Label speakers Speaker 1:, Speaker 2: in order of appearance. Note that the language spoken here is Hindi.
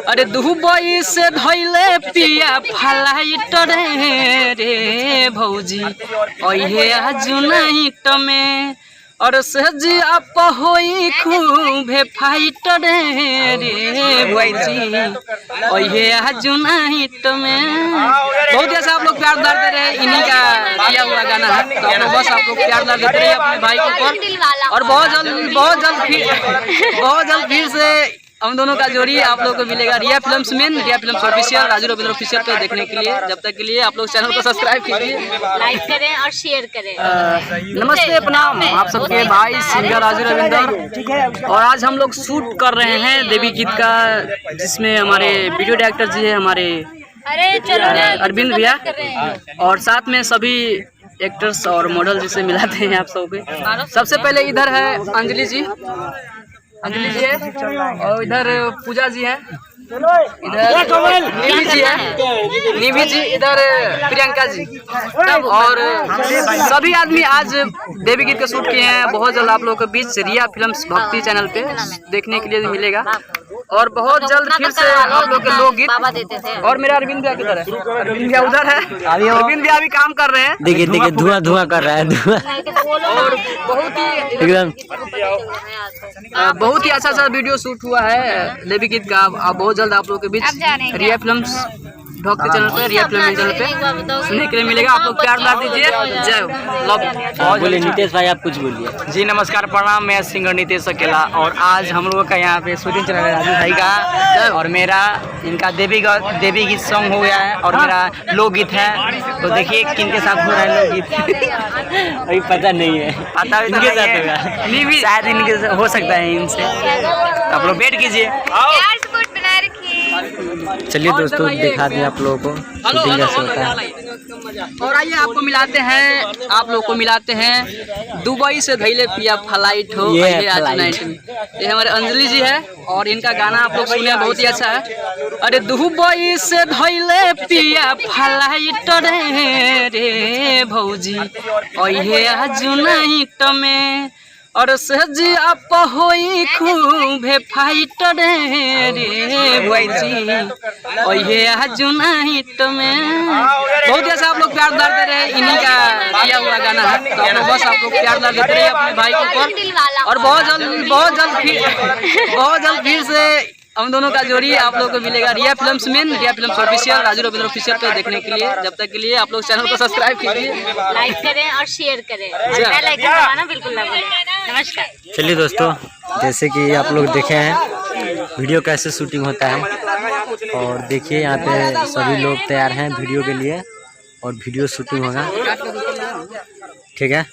Speaker 1: अरे दुबई से धैले पिया फ्लाइट रे भौजी अहे आज नाइट में और सजी आप होई खूबे फाइट रे भौजी अहे आज नाइट में। बहुत ऐसा आप लोग प्यार दे रहे, इन्हीं का किया हुआ गाना है, तो आप लोग बस आप लोग प्यार देते रहिए अपने भाई के ऊपर। और बहुत जल्द फिर से हम दोनों का जोड़ी आप लोगों को मिलेगा रिया फिल्म्स में, Riya films official, Raju Ravindra official पे देखने के लिए। जब तक के लिए आप लोग चैनल को सब्सक्राइब कीजिए,
Speaker 2: लाइक करें और शेयर करें।
Speaker 1: नमस्ते प्रणाम आप सबके भाई सिंगर राजू रविंद्र। और आज हम लोग शूट कर रहे हैं देवी गीत का, जिसमें हमारे वीडियो डायरेक्टर जी है हमारे अरविंद भैया, और साथ में सभी एक्टर्स और मॉडल जिसे मिलाते हैं आप सब। सबसे पहले इधर है अंजलि जी है, और इधर पूजा जी है, इधर निधि जी, इधर प्रियंका जी, और सभी आदमी आज देवी गीत का शूट किए हैं। बहुत जल्द आप लोगों के बीच रिया फिल्म्स भक्ति चैनल पे देखने के लिए मिलेगा, और बहुत जल्द फिर से आप लोग के लोकगीत। और मेरा अरविंद भैया किधर है? अरविंद भैया उधर है, अरविंद भैया भी काम कर रहे हैं।
Speaker 3: देखिए धुआं कर रहा है धुआं।
Speaker 1: और बहुत ही अच्छा वीडियो शूट हुआ है देवी गीत का। बहुत जल्द आप लोगों के बीच रिया फिल्म्स भक्ति चैनल पे, रिया फिल्म चैनल पे सुनने के लिए मिलेगा। आप लोग प्यार ला दीजिए। जय लव।
Speaker 3: बोले नीतीश भाई आप कुछ बोलिए।
Speaker 4: जी नमस्कार प्रणाम, मैं सिंगर नीतीश अकेला, और आज हम लोगों का यहाँ पे शूटिंग चल रहा है राजू भाई का, और मेरा इनका देवी गीत सॉन्ग हो गया है, और मेरा लोकगीत है। तो देखिए किनके साथ हो रहा है लोकगीत
Speaker 3: अभी पता नहीं है,
Speaker 4: पता
Speaker 3: इनके साथ होगा,
Speaker 4: शायद इनके हो सकता है इनसे। आप लोग वेट कीजिए।
Speaker 3: चलिए दोस्तों दिखा दें आप लोगों को शूटिंग कैसे होता है।
Speaker 1: और आइए आपको मिलाते हैं दुबई से धैले पिया फ्लाइट हो आज नाइट में। ये हमारे अंजलि जी है, और इनका गाना आप लोग सुने बहुत ही अच्छा है। अरे दुबई से धैले पिया फ्लाइट रे भौजी अहे आज नाइट में और सजी आप होई खूबे फाइट रे भौजी अहे आज नाइट में। बहुत ऐसा आप लोग प्यार दे रहे, इन्हीं का किया हुआ गाना है, तो आप लोग बस आप लोग प्यार देते रहिए अपने भाई के ऊपर। और बहुत जल्द फिर से हम दोनों का जोड़ी आप लोगों को मिलेगा रिया फिल्म्स में, Riya films official, Raju Ravindra official पे देखने के लिए। जब तक के लिए आप लोग चैनल को सब्सक्राइब कीजिए,
Speaker 2: लाइक करें और शेयर करें, लाइक करना बिल्कुल ना भूलें। नमस्कार।
Speaker 3: चलिए दोस्तों, जैसे कि आप लोग देखे हैं वीडियो कैसे शूटिंग होता है, और देखिए यहाँ पे सभी लोग तैयार हैं वीडियो के लिए, और वीडियो शूटिंग होगा। ठीक है।